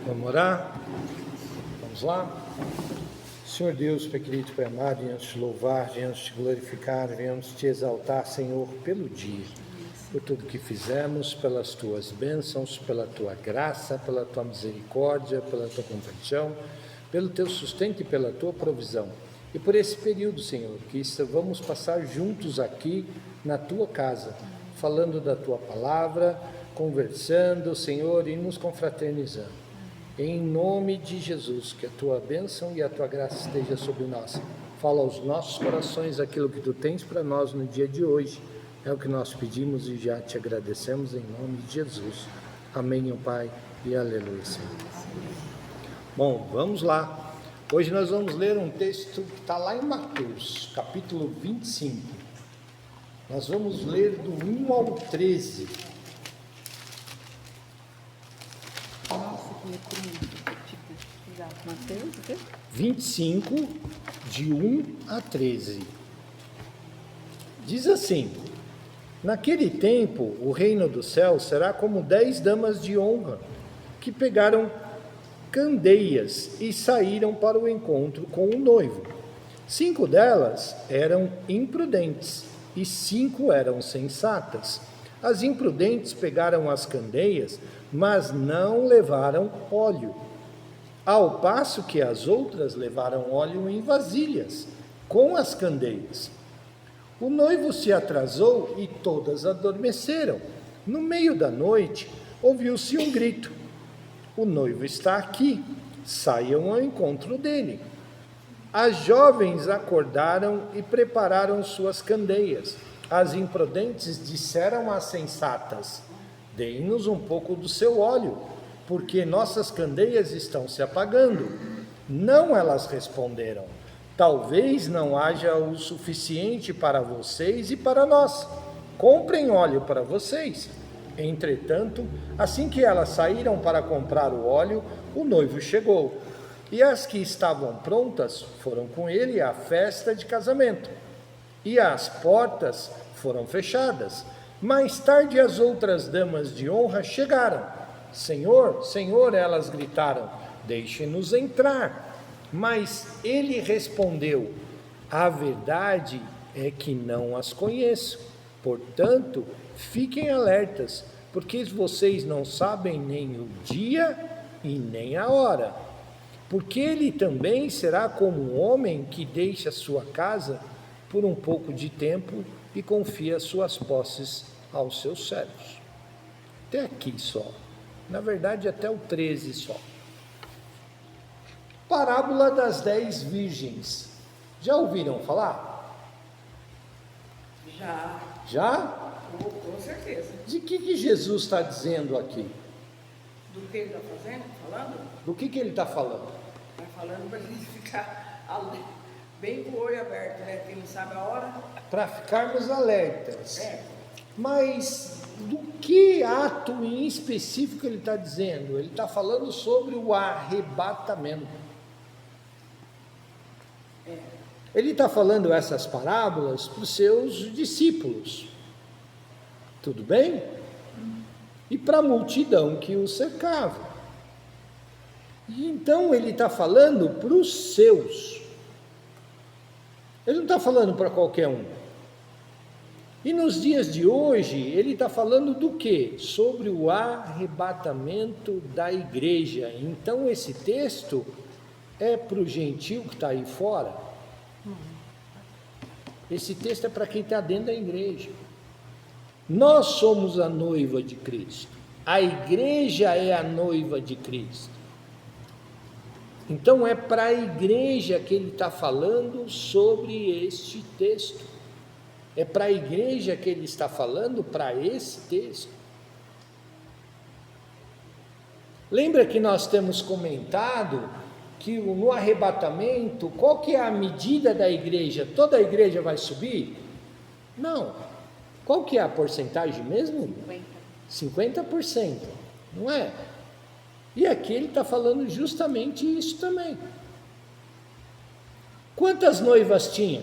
Vamos orar? Vamos lá? Senhor Deus, Pai querido, Pai amado, viemos te louvar, viemos te glorificar, viemos te exaltar, Senhor, pelo dia, por tudo que fizemos, pelas tuas bênçãos, pela tua graça, pela tua misericórdia, pela tua compaixão, pelo teu sustento e pela tua provisão. E por esse período, Senhor, que vamos passar juntos aqui na tua casa, falando da tua palavra, conversando, Senhor, e nos confraternizando. Em nome de Jesus, que a tua bênção e a tua graça esteja sobre nós. Fala aos nossos corações aquilo que tu tens para nós no dia de hoje. É o que nós pedimos e já te agradecemos em nome de Jesus. Amém, meu Pai, e aleluia, Senhor. Bom, vamos lá. Hoje nós vamos ler um texto que está lá em Mateus, capítulo 25. Nós vamos ler do 1 ao 13. Mateus 25, de 1 a 13. Diz assim: naquele tempo, o reino do céu será como 10 damas de honra, que pegaram candeias e saíram para o encontro com o noivo. 5 delas eram imprudentes e 5 eram sensatas. As imprudentes pegaram as candeias, mas não levaram óleo, ao passo que as outras levaram óleo em vasilhas, com as candeias. O noivo se atrasou e todas adormeceram. No meio da noite, ouviu-se um grito: o noivo está aqui, saiam ao encontro dele. As jovens acordaram e prepararam suas candeias. As imprudentes disseram às sensatas: deem-nos um pouco do seu óleo, porque nossas candeias estão se apagando. Não, elas responderam: talvez não haja o suficiente para vocês e para nós. Comprem óleo para vocês. Entretanto, assim que elas saíram para comprar o óleo, o noivo chegou. E as que estavam prontas foram com ele à festa de casamento. E as portas foram fechadas. Mais tarde as outras damas de honra chegaram. Senhor, Senhor, elas gritaram, deixe-nos entrar. Mas ele respondeu: a verdade é que não as conheço. Portanto, fiquem alertas, porque vocês não sabem nem o dia e nem a hora. Porque ele também será como um homem que deixa sua casa por um pouco de tempo e confia suas posses aos seus servos. Até aqui só. Na verdade, até o 13 só. Parábola das 10 virgens. Já ouviram falar? Já. Já? Com certeza. De que Jesus está dizendo aqui? Do que ele está falando? Do que ele está falando? Está falando para a gente ficar bem com o olho aberto, né? Quem não sabe a hora. Para ficarmos alertas. É. Mas do que ato em específico ele está dizendo? Ele está falando sobre o arrebatamento. Ele está falando essas parábolas para os seus discípulos. Tudo bem? E para a multidão que o cercava. E então ele está falando para os seus. Ele não está falando para qualquer um. E nos dias de hoje, ele está falando do quê? Sobre o arrebatamento da igreja. Então, esse texto é para o gentil que está aí fora. Esse texto é para quem está dentro da igreja. Nós somos a noiva de Cristo. A igreja é a noiva de Cristo. Então, é para a igreja que ele está falando sobre este texto. É para a igreja que ele está falando para esse texto. Lembra que nós temos comentado que no arrebatamento, qual que é a medida da igreja? Toda a igreja vai subir? Não. Qual que é a porcentagem mesmo? 50%, não é? E aqui ele está falando justamente isso também. Quantas noivas tinha?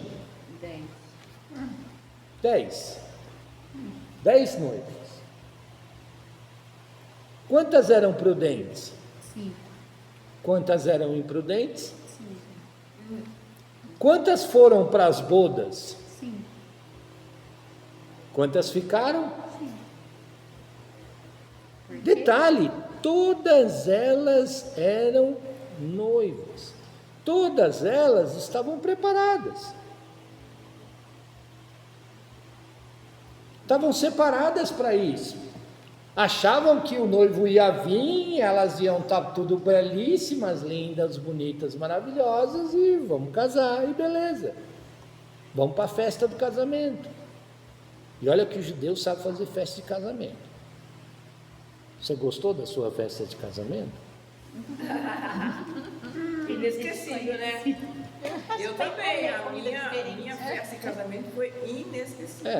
10. 10 noivas. Quantas eram prudentes? Quantas eram imprudentes? Quantas foram para as bodas? Sim. Quantas ficaram? Sim. Detalhe, todas elas eram noivas. Todas elas estavam preparadas. Estavam separadas para isso. Achavam que o noivo ia vir, elas iam estar tudo belíssimas, lindas, bonitas, maravilhosas, e vamos casar, e beleza. Vamos para a festa do casamento. E olha que o judeu sabe fazer festa de casamento. Você gostou da sua festa de casamento? Inesquecível, né? Eu também, a minha festa de casamento foi inesquecível.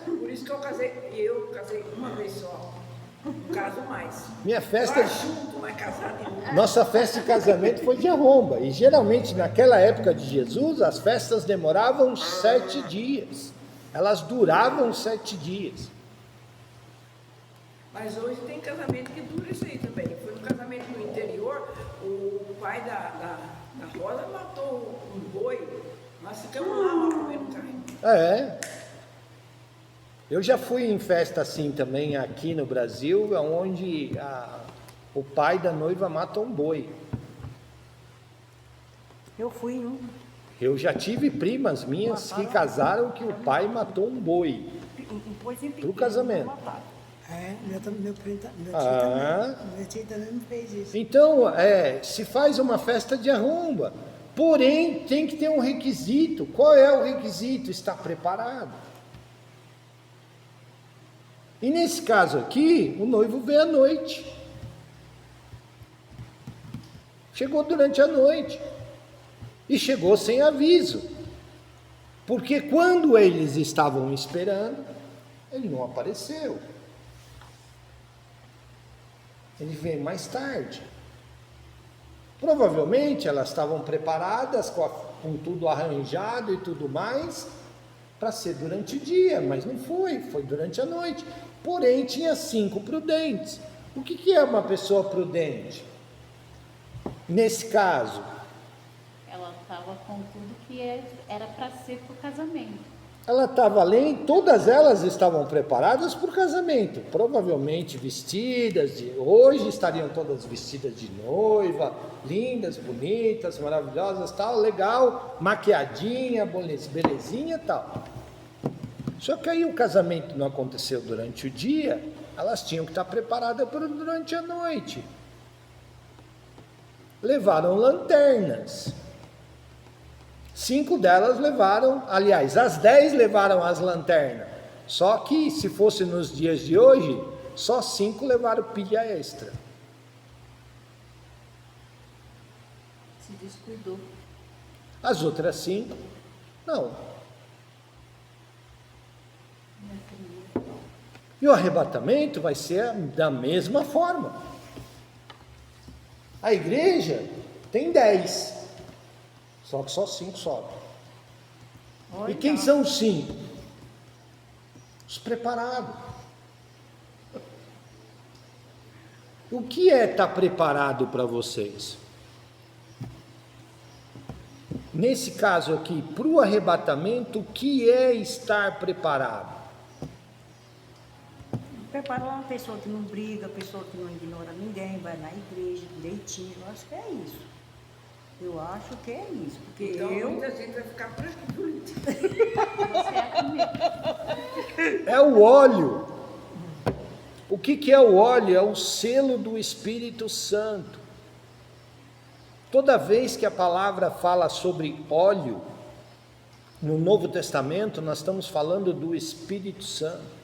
Por isso que eu casei uma vez só. No caso mais. Minha festa. Junto, mas casado em Nossa festa de casamento foi de arromba. E geralmente naquela época de Jesus, as festas demoravam 7 dias. Elas duravam 7 dias. Mas hoje tem casamento que dura isso aí também. Foi um casamento no interior, o pai da Rosa matou um boi, nós ficamos lá comendo carne. Eu já fui em festa assim também aqui no Brasil, onde o pai da noiva mata um boi. Eu fui em um. Eu já tive primas minhas que casaram que o pai matou um boi para o casamento. Meu tio também me fez isso. Então, se faz uma festa de arromba, porém tem que ter um requisito. Qual é o requisito? Estar preparado. E nesse caso aqui, o noivo veio à noite. Chegou durante a noite. E chegou sem aviso. Porque quando eles estavam esperando, ele não apareceu. Ele veio mais tarde. Provavelmente elas estavam preparadas com tudo arranjado e tudo mais para ser durante o dia, mas não foi, foi durante a noite. Porém, tinha 5 prudentes. O que é uma pessoa prudente? Nesse caso, Ela estava com tudo que era para ser para o casamento. ela estava além, todas elas estavam preparadas para o casamento, provavelmente vestidas, hoje estariam todas vestidas de noiva, lindas, bonitas, maravilhosas, tal, legal, maquiadinha, belezinha e tal. Só que aí o casamento não aconteceu durante o dia, elas tinham que estar preparadas durante a noite. Levaram lanternas. 5 delas levaram, aliás, as 10 levaram as lanternas. Só que, se fosse nos dias de hoje, só 5 levaram pilha extra. Se descuidou. As outras 5, não. E o arrebatamento vai ser da mesma forma. A igreja tem 10. Só que só 5 sobem. E quem são os 5? Os preparados. O que é estar preparado para vocês? Nesse caso aqui, para o arrebatamento, o que é estar preparado? Preparar uma pessoa que não briga, pessoa que não ignora ninguém, vai na igreja direitinho. Eu acho que é isso. Eu acho que é isso. Porque Então muita gente vai ficar bonita. Você é a primeira. É o óleo. O que é o óleo? É o selo do Espírito Santo. Toda vez que a palavra fala sobre óleo, no Novo Testamento, nós estamos falando do Espírito Santo.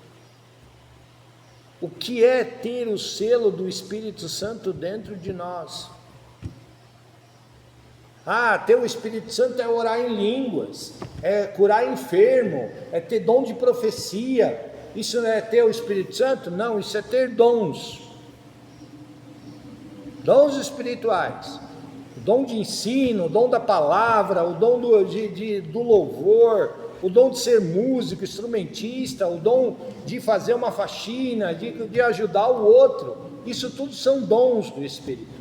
O que é ter o selo do Espírito Santo dentro de nós? Ter o Espírito Santo é orar em línguas, é curar enfermo, é ter dom de profecia. Isso não é ter o Espírito Santo? Não, isso é ter dons. Dons espirituais. O dom de ensino, o dom da palavra, o dom do louvor, o dom de ser músico, instrumentista, o dom de fazer uma faxina, de ajudar o outro. Isso tudo são dons do Espírito.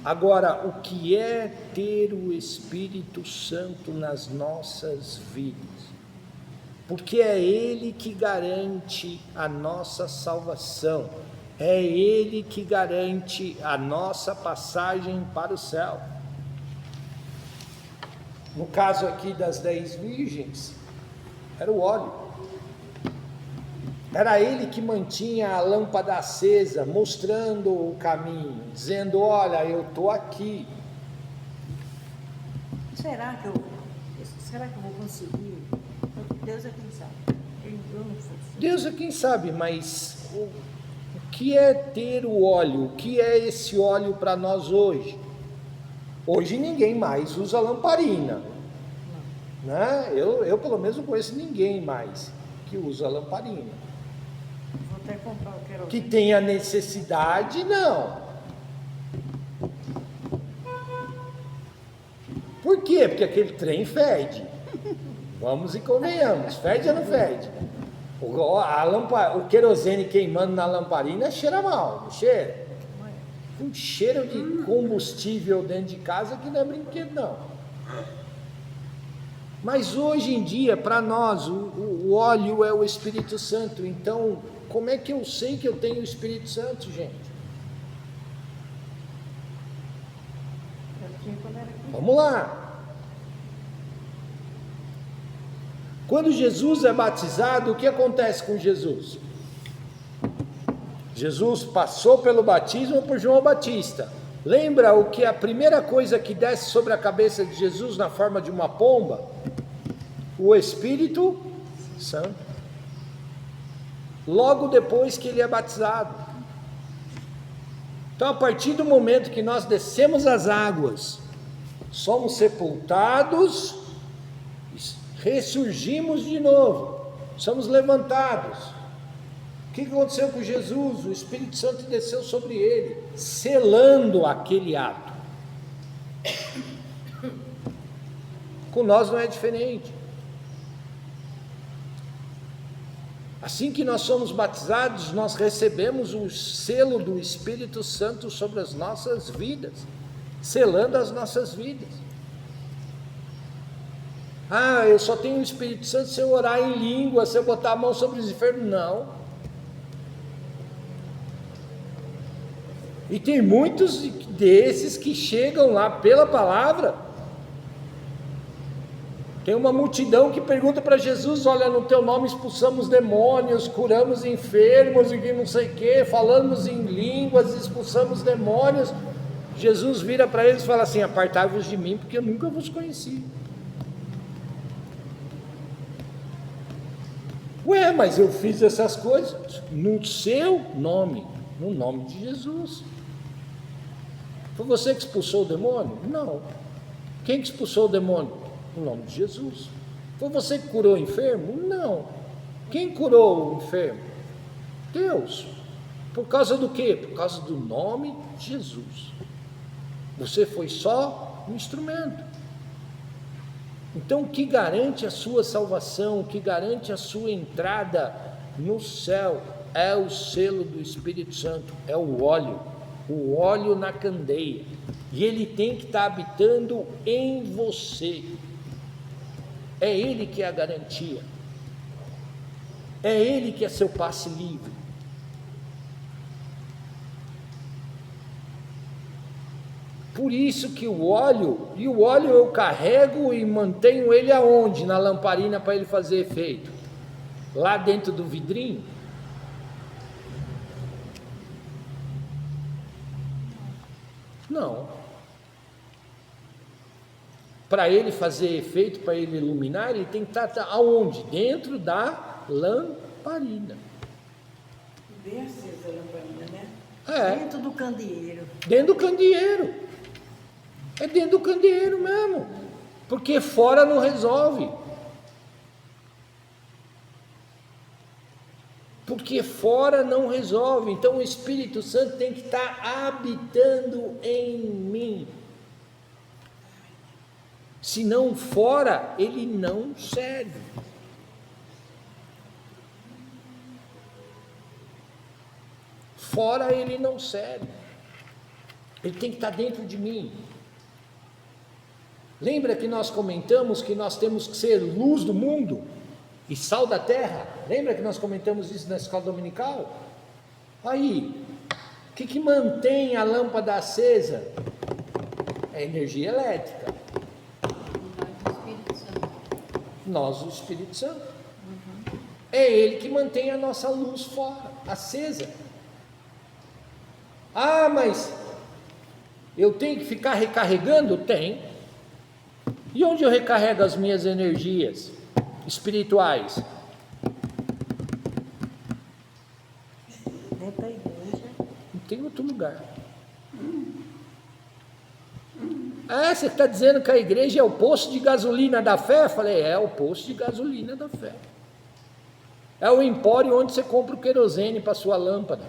Agora, o que é ter o Espírito Santo nas nossas vidas? Porque é Ele que garante a nossa salvação, é Ele que garante a nossa passagem para o céu. No caso aqui das 10 virgens, era o óleo. Era Ele que mantinha a lâmpada acesa, mostrando o caminho, dizendo: olha, eu estou aqui. Será que eu vou conseguir? Deus é quem sabe. Eu não sei. Deus é quem sabe, mas o que é ter o óleo? O que é esse óleo para nós hoje? Hoje ninguém mais usa lamparina, né? Eu pelo menos não conheço ninguém mais que usa lamparina. Vou até comprar o querosene. Que tenha necessidade, não. Por quê? Porque aquele trem fede. Vamos e convenhamos, fede ou não fede? O querosene queimando na lamparina cheira mal, não cheira? Um cheiro de combustível dentro de casa que não é brinquedo, não. Mas hoje em dia, para nós, o óleo é o Espírito Santo. Então, como é que eu sei que eu tenho o Espírito Santo, gente? Vamos lá. Quando Jesus é batizado, o que acontece com Jesus? Jesus passou pelo batismo por João Batista. Lembra o que a primeira coisa que desce sobre a cabeça de Jesus na forma de uma pomba? O Espírito Santo. Logo depois que ele é batizado. Então, a partir do momento que nós descemos as águas, somos sepultados, ressurgimos de novo, somos levantados. O que aconteceu com Jesus? O Espírito Santo desceu sobre ele, selando aquele ato. Com nós não é diferente. Assim que nós somos batizados, nós recebemos o selo do Espírito Santo sobre as nossas vidas, selando as nossas vidas. Ah, eu só tenho o Espírito Santo se eu orar em língua, se eu botar a mão sobre os enfermos. Não. E tem muitos desses que chegam lá pela palavra. Tem uma multidão que pergunta para Jesus: olha, no teu nome expulsamos demônios, curamos enfermos e que não sei o que, falamos em línguas, expulsamos demônios. Jesus vira para eles e fala assim: apartai-vos de mim, porque eu nunca vos conheci. Ué, mas eu fiz essas coisas no seu nome, no nome de Jesus. Foi você que expulsou o demônio? Não. Quem que expulsou o demônio? No nome de Jesus. Foi você que curou o enfermo? Não. Quem curou o enfermo? Deus. Por causa do quê? Por causa do nome de Jesus. Você foi só um instrumento. Então, o que garante a sua salvação, o que garante a sua entrada no céu é o selo do Espírito Santo, é o óleo na candeia. E ele tem que estar habitando em você. É ele que é a garantia. É ele que é seu passe livre. Por isso que o óleo eu carrego e mantenho ele aonde? Na lamparina para ele fazer efeito. Lá dentro do vidrinho. Não. Para ele fazer efeito, para ele iluminar, ele tem que estar aonde? Dentro da lamparina. Bem acesa a lamparina, né? É. Dentro do candeeiro. Dentro do candeeiro. É dentro do candeeiro mesmo. Porque fora não resolve. Porque fora não resolve. Então o Espírito Santo tem que estar habitando em mim. Se não fora, ele não serve. Fora ele não serve. Ele tem que estar dentro de mim. Lembra que nós comentamos que nós temos que ser luz do mundo e sal da terra? Lembra que nós comentamos isso na escola dominical? Aí, o que mantém a lâmpada acesa? É energia elétrica. Nós, o Espírito Santo. É Ele que mantém a nossa luz fora, acesa. Ah, mas eu tenho que ficar recarregando? Tem. E onde eu recarrego as minhas energias espirituais? Dentro da igreja. Não tem outro lugar. Ah, você está dizendo que a igreja é o posto de gasolina da fé? Eu falei, é o posto de gasolina da fé. É o empório onde você compra o querosene para a sua lâmpada.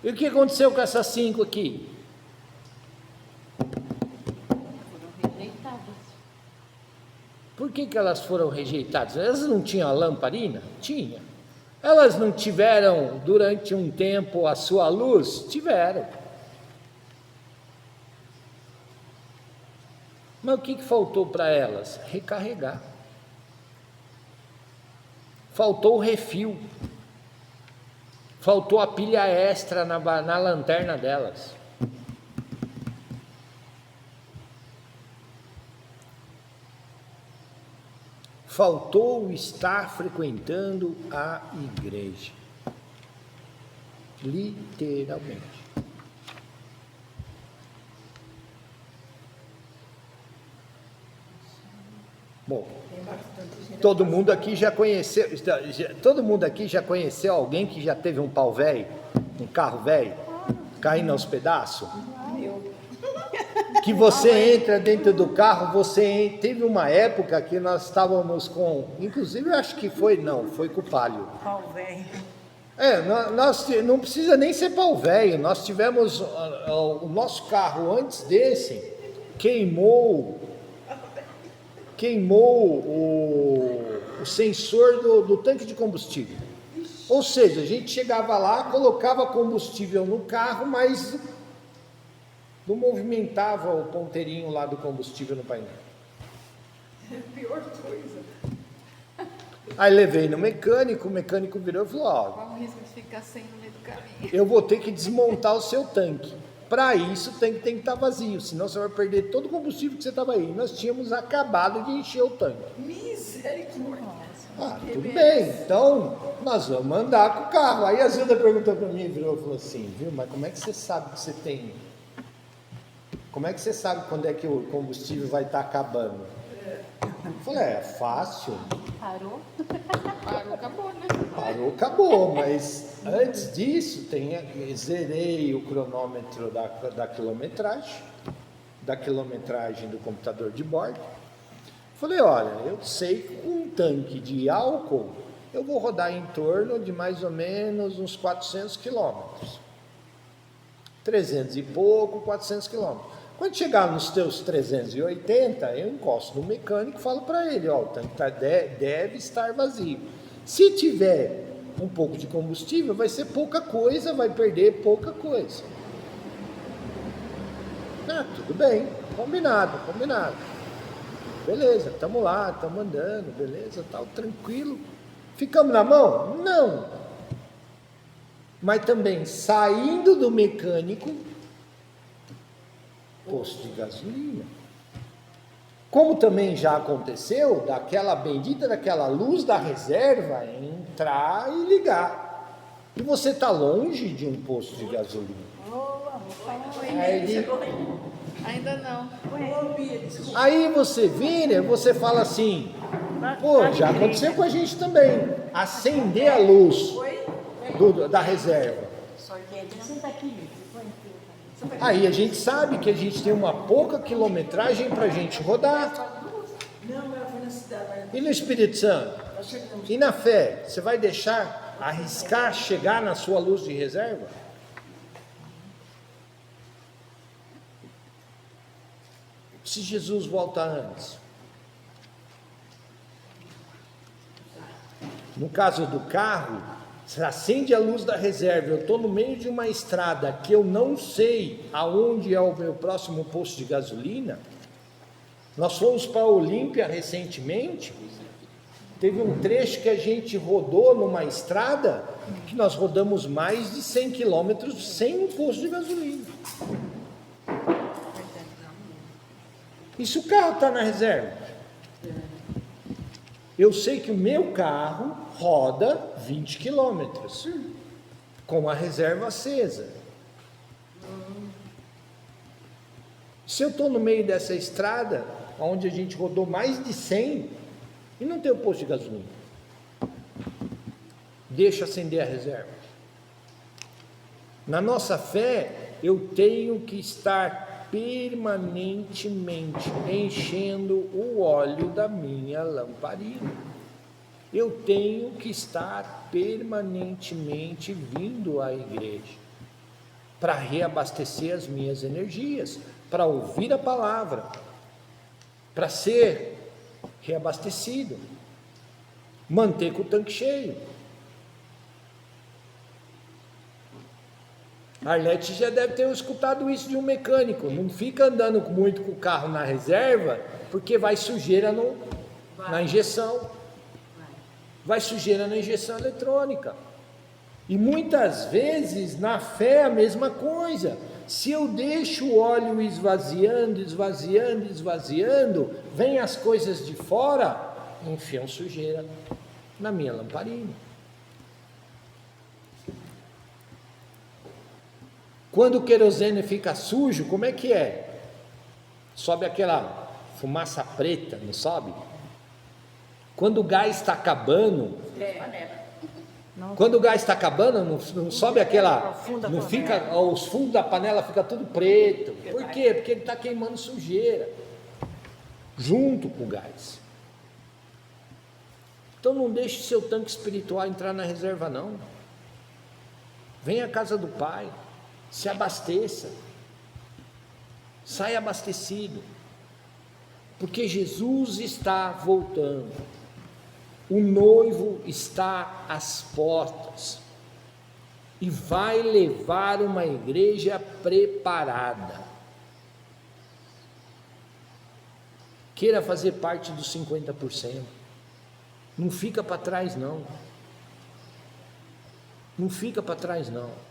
E o que aconteceu com essas 5 aqui? Foram rejeitadas. Por que elas foram rejeitadas? Elas não tinham a lamparina? Tinha. Elas não tiveram durante um tempo a sua luz? Tiveram. Mas o que faltou para elas? Recarregar. Faltou o refil. Faltou a pilha extra na lanterna delas. Faltou estar frequentando a igreja. Literalmente. Bom, todo mundo aqui já conheceu alguém que já teve um pau velho, um carro velho, caindo aos pedaços? Que você entra dentro do carro, teve uma época que nós estávamos com, inclusive eu acho que foi com o Palio. Pau velho. Nós não precisa nem ser pau velho, nós tivemos o nosso carro antes desse, queimou o sensor do tanque de combustível. Ou seja, a gente chegava lá, colocava combustível no carro, mas não movimentava o ponteirinho lá do combustível no painel. É a pior coisa. Aí levei no mecânico, o mecânico virou e falou, Qual o risco de ficar sem no meio do caminho? eu vou ter que desmontar o seu tanque. Para isso o tanque tem que estar vazio, senão você vai perder todo o combustível que você estava aí. Nós tínhamos acabado de encher o tanque. Misericórdia. Tudo bem, então nós vamos andar com o carro. Aí a Zilda perguntou para mim, virou e falou assim, viu, mas como é que você sabe que você tem... Como é que você sabe quando é que o combustível vai estar acabando? Eu falei, é fácil. Parou? Parou, acabou, né? Parou, acabou, mas antes disso, zerei o cronômetro da quilometragem do computador de bordo. Falei, olha, eu sei que com um tanque de álcool, eu vou rodar em torno de mais ou menos uns 400 quilômetros. 300 e pouco, 400 quilômetros. Quando chegar nos teus 380, eu encosto no mecânico e falo para ele, ó, o tanque deve estar vazio. Se tiver um pouco de combustível, vai ser pouca coisa, vai perder pouca coisa. Tudo bem, combinado. Beleza, estamos lá, estamos andando, beleza, tal, tranquilo. Ficamos na mão? Não. Mas também saindo do mecânico, posto de gasolina. Como também já aconteceu, daquela luz da reserva entrar e ligar. E você está longe de um posto de gasolina. Ainda não. Aí você vira, você fala assim, pô, já aconteceu com a gente também. Acender a luz da reserva. Aí a gente sabe que a gente tem uma pouca quilometragem para a gente rodar. E no Espírito Santo? E na fé? Você vai arriscar chegar na sua luz de reserva? Se Jesus volta antes? No caso do carro, Se acende a luz da reserva, eu estou no meio de uma estrada que eu não sei aonde é o meu próximo posto de gasolina. Nós fomos para a Olímpia recentemente, teve um trecho que a gente rodou numa estrada, que nós rodamos mais de 100 quilômetros sem um posto de gasolina. E se o carro está na reserva? Eu sei que o meu carro roda 20 quilômetros, com a reserva acesa. Se eu estou no meio dessa estrada, onde a gente rodou mais de 100, e não tem o posto de gasolina, deixa acender a reserva. Na nossa fé, eu tenho que estar permanentemente enchendo o óleo da minha lamparina. Eu tenho que estar permanentemente vindo à igreja para reabastecer as minhas energias, para ouvir a palavra, para ser reabastecido, manter com o tanque cheio. A Arlete já deve ter escutado isso de um mecânico. Não fica andando muito com o carro na reserva, porque vai sujeira na injeção. Vai sujeira na injeção eletrônica. E muitas vezes na fé é a mesma coisa. Se eu deixo o óleo esvaziando, vem as coisas de fora, enfiam sujeira na minha lamparina. Quando o querosene fica sujo, como é que é? Sobe aquela fumaça preta, não sobe? Quando o gás está acabando, não sobe aquela, não fica, os fundos da panela ficam tudo preto. Por quê? Porque ele está queimando sujeira, junto com o gás. Então não deixe seu tanque espiritual entrar na reserva não. Venha à casa do Pai. Se abasteça, saia abastecido, porque Jesus está voltando, o noivo está às portas e vai levar uma igreja preparada. Queira fazer parte dos 50%, não fica para trás não, não fica para trás não.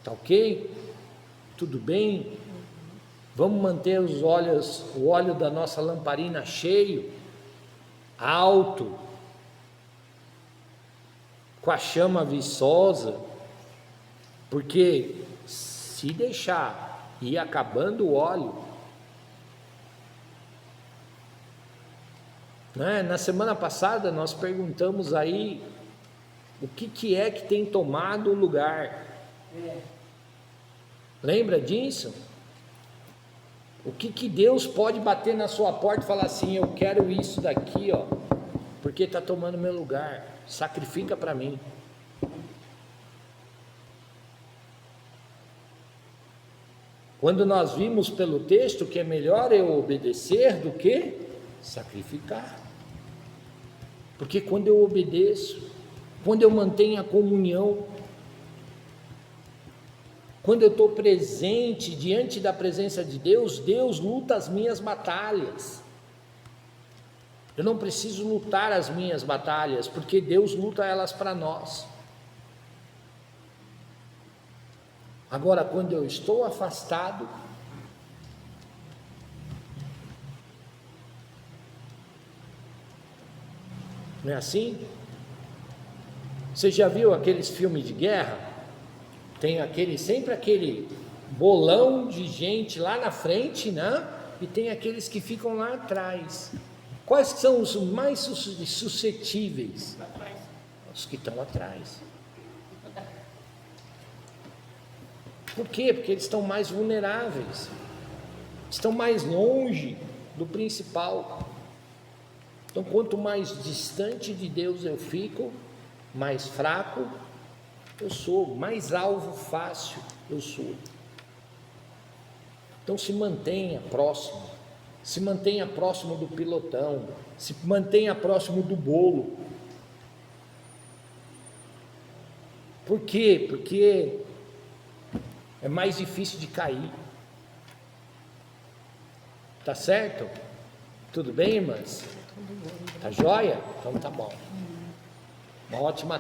Tá ok? Tudo bem? Vamos manter o óleo da nossa lamparina cheio, alto, com a chama viçosa, porque se deixar ir acabando o óleo, né? Na semana passada nós perguntamos aí o que é que tem tomado o lugar. Lembra disso? O que Deus pode bater na sua porta e falar assim: eu quero isso daqui, ó, porque está tomando meu lugar, sacrifica para mim. Quando nós vimos pelo texto que é melhor eu obedecer do que sacrificar, porque quando eu obedeço, quando eu mantenho a comunhão, quando eu estou presente diante da presença de Deus, Deus luta as minhas batalhas. Eu não preciso lutar as minhas batalhas, porque Deus luta elas para nós. Agora, quando eu estou afastado, não é assim? Você já viu aqueles filmes de guerra? Tem sempre aquele bolão de gente lá na frente, né? E tem aqueles que ficam lá atrás. Quais são os mais suscetíveis? Os que estão atrás. Por quê? Porque eles estão mais vulneráveis, estão mais longe do principal. Então, quanto mais distante de Deus eu fico, mais fraco eu sou, mais alvo fácil eu sou. Então se mantenha próximo do pilotão, se mantenha próximo do bolo. Por quê? Porque é mais difícil de cair. Tá certo? Tudo bem, irmãs? Tá joia? Então tá bom. Uma ótima